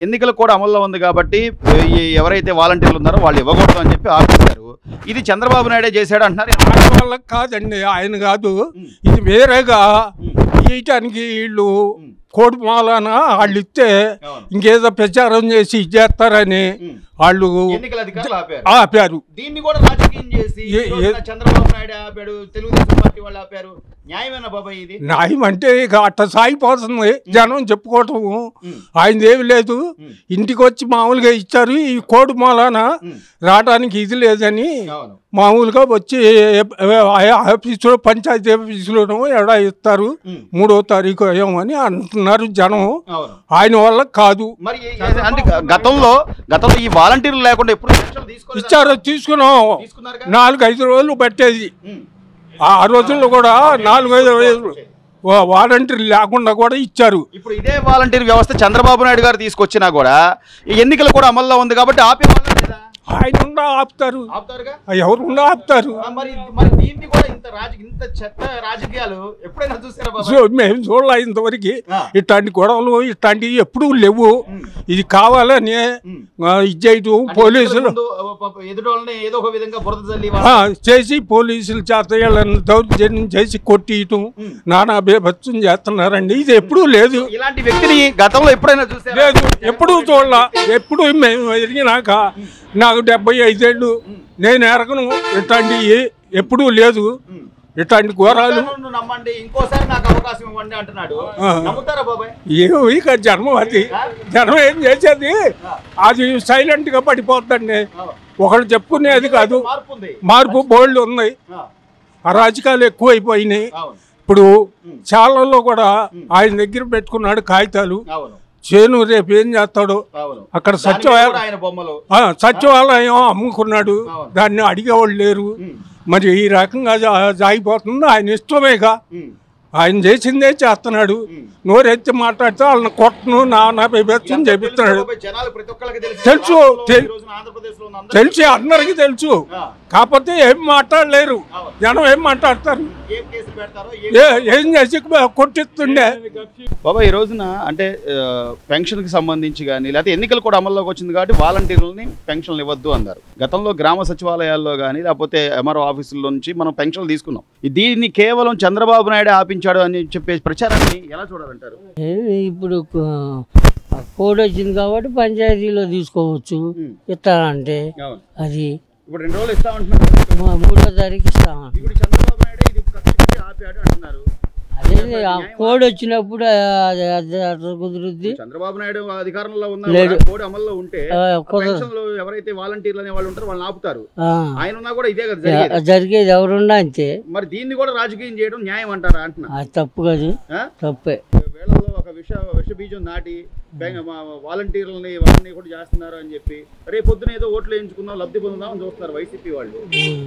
ఎన్నికలు కూడా అమల్లో ఉంది కాబట్టి ఎవరైతే వాలంటీర్లు ఉన్నారో వాళ్ళు ఇవ్వకూడదు అని చెప్పి ఆపేశారు. ఇది చంద్రబాబు నాయుడే చేశాడు అంటున్నారు. వాళ్ళకి కాదండి, ఆయన కాదు, ఇది వేరేగా ఇయటానికి వీళ్ళు కోడి మాలన వాళ్ళు ఇస్తే ఇంకేదో ప్రచారం చేసి ఇచ్చేస్తారని వాళ్ళు ఆపారు. దీన్ని కూడా రాజకీయం చేసి చంద్రబాబు నాయుడు ఆపాడు, తెలుగుదేశం పార్టీ వాళ్ళు ఆపారు. న్యాయమేనా బాబాయ్ ఇది? న్యాయం అంటే ఇక అట్ట సాగిపోతుంది జనం చెప్పుకోవటము. ఆయనది ఏమి లేదు, ఇంటికి వచ్చి మామూలుగా ఇచ్చారు. ఈ కోడి మాలన రావడానికి ఇది లేదని మామూలుగా వచ్చి ఆఫీసులో పంచాయతీ ఆఫీసులోనూ ఎడా ఇస్తారు 3వ తారీఖు ఏమని అంటున్నారు జనం. ఆయన వల్ల కాదు. గతంలో ఈ వాలంటీర్లు లేకుండా ఎప్పుడు ఇచ్చారో తీసుకున్నాం. 4-5 రోజులు పట్టేది. ఆ రోజుల్లో కూడా 4-5 రోజులు వాలంటీర్లు లేకుండా కూడా ఇచ్చారు. ఇప్పుడు ఇదే వాలంటీర్ వ్యవస్థ చంద్రబాబు నాయుడు గారు తీసుకొచ్చినా కూడా ఎన్నికలు కూడా అమల్లో ఉంది కాబట్టి ఆపే వాళ్ళు లేదా? ఆయన ఉండా ఆపుతారు, ఎవరు ఉండా ఆపుతారు. మేము చూడలే ఇంతవరకు. ఇట్లాంటి గొడవలు ఇట్లాంటివి ఎప్పుడూ లేవు. ఇది కావాలని ఇచ్చేయటం పోలీసులు చేసి పోలీసులు చేత వీళ్ళని దౌర్జన్యం చేసి కొట్టియటం నానా బేభత్సం చేస్తున్నారండి. ఇది ఎప్పుడూ లేదు. ఇలాంటి వ్యక్తిని గతంలో ఎప్పుడైనా లేదు, ఎప్పుడూ చూడలా. ఎప్పుడు మేము ఎదిగినాక నాకు 75 ఏళ్ళు, నేను ఎరగను. ఇట్లాంటివి ఎప్పుడూ లేదు. ఇట్లాంటి ఘోరాలు ఇక జన్మం అది. జనం ఏం చేసేది, అది సైలెంట్ గా పడిపోతుందండి. ఒకళ్ళు చెప్పుకునేది కాదు. మార్పు బోల్డ్ ఉన్నాయి. అరాజకాలు ఎక్కువైపోయినాయి. ఇప్పుడు చాలలో కూడా ఆయన దగ్గర పెట్టుకున్నాడు కాగితాలు. చేను రేపు ఏం చేస్తాడు, అక్కడ సచివాలయం అమ్ముకున్నాడు. దాన్ని అడిగేవాళ్ళు లేరు. మరి ఈ రకంగా జాగిపోతుంది. ఆయన ఇష్టమేగా, ఆయన చేసిందే చేస్తున్నాడు. నోరెత్తి మాట్లాడితే వాళ్ళని కొట్టను నానా బెచ్చం చేపిస్తున్నాడు. తెలుసు, తెలిసి అందరికి తెలుసు. కాకపోతే ఏం మాట్లాడలేరు జనం. ఏం మాట్లాడతారు, ఏం చేసి కొట్టిస్తుండే. బాబా ఈ రోజున అంటే పెన్షన్కి సంబంధించి కానీ లేకపోతే ఎన్నికలు కూడా అమల్లోకి వచ్చింది కాబట్టి వాలంటీర్లని పెన్షన్లు ఇవ్వద్దు అన్నారు. గతంలో గ్రామ సచివాలయాల్లో కానీ లేకపోతే ఎంఆర్ఓ ఆఫీసుల్లో నుంచి మనం పెన్షన్లు తీసుకున్నాం. దీన్ని కేవలం చంద్రబాబు నాయుడు ఆపించాడు అని చెప్పే ప్రచారాన్ని ఎలా చూడాలంటారు? ఇప్పుడు కోడ్ వచ్చింది కాబట్టి పంచాయతీలో తీసుకోవచ్చు. ఇస్తానంటే అది ఇప్పుడు 2 రోజులు ఇస్తామంటున్నారు, 3వ తారీఖు ఇస్తామంటారు. ఇప్పుడు చంద్రబాబు నాయుడు ఇది ఆపాడు అంటున్నారు. అదే కోడ్ వచ్చినప్పుడు కుదురుద్ది. చంద్రబాబు నాయుడు అధికారంలో ఉన్నారు, కోడ్ అమల్లో ఉంటే ఎవరైతే వాలంటీర్లు అనే వాళ్ళు ఉంటారో వాళ్ళని ఆపుతారు. ఆయన ఉన్నా కూడా ఇదే కదా జరిగేది, ఎవరున్నా అంతే. మరి దీన్ని కూడా రాజకీయం చేయడం న్యాయం అంటారా అంటున్నా? అది తప్పు కాదు, తప్పే. వేళల్లో ఒక విష బీజం నాటి వాలంటీర్లని వాళ్ళని కూడా చేస్తున్నారు అని చెప్పి రేపు పొద్దున ఏదో ఓట్లు వేయించుకుందాం లబ్ధి పొందుదాం అని చూస్తున్నారు వైసీపీ వాళ్ళు.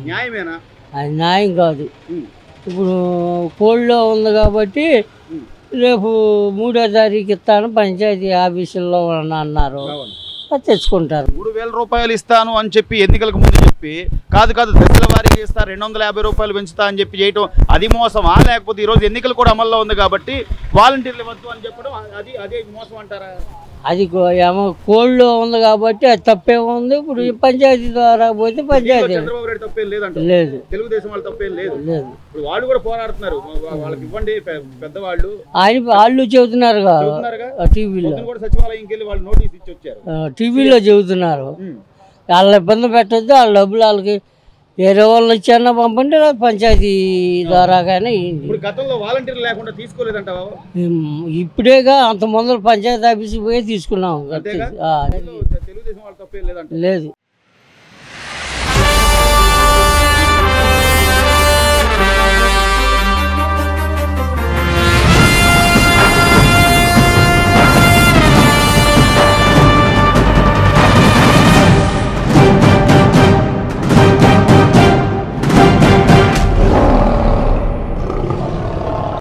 న్యాయమేనా? అది న్యాయం కాదు. ఇప్పుడు కోడ్లో ఉంది కాబట్టి రేపు 3వ తారీఖు ఇస్తాను పంచాయతీ ఆఫీసుల్లో అన్నారు, అది తెచ్చుకుంటారు. 3000 రూపాయలు ఇస్తాను అని చెప్పి ఎన్నికలకు ముందు చెప్పి కాదు దశల వారీగా ఇస్తా 250 రూపాయలు పెంచుతా అని చెప్పి చేయటం అది మోసమా? లేకపోతే ఈరోజు ఎన్నికలు కూడా అమల్లో ఉంది కాబట్టి వాలంటీర్లు ఇవ్వద్దు అని చెప్పడం అదే మోసం అంటారా? అది కోడ్లో ఉంది కాబట్టి అది తప్పేముంది. ఇప్పుడు పంచాయతీ ద్వారా పోతే పంచాయతీ చంద్రబాబు నాయుడు తప్పేం లేదంట, లేదు. తెలుగుదేశం వాళ్ళు తప్పేం లేదు. ఇప్పుడు వాళ్ళు కూడా పోరాడుతున్నారు, వాళ్ళకి ఇవ్వండి పెద్దవాళ్ళు. వాళ్ళు చెబుతున్నారు టీవీలో, సచివాలయంకి వెళ్ళి వాళ్ళు నోటీస్ ఇచ్చి వచ్చారు. టీవీలో చెబుతున్నారు. వాళ్ళ ఇబ్బంది పెట్టద్దు, వాళ్ళ డబ్బులు వాళ్ళకి వేరే వాళ్ళని ఇచ్చారన్నా పంపండి, పంచాయతీ ద్వారా కానీ. గతంలో వాలంటీర్లు లేకుండా తీసుకోలేదంటావా? ఇప్పుడేగా అంత ముందర పంచాయతీ ఆఫీస్కి పోయి తీసుకున్నాం. తెలుగుదేశం వాళ్ళు తప్పేం లేదంట. లేదు.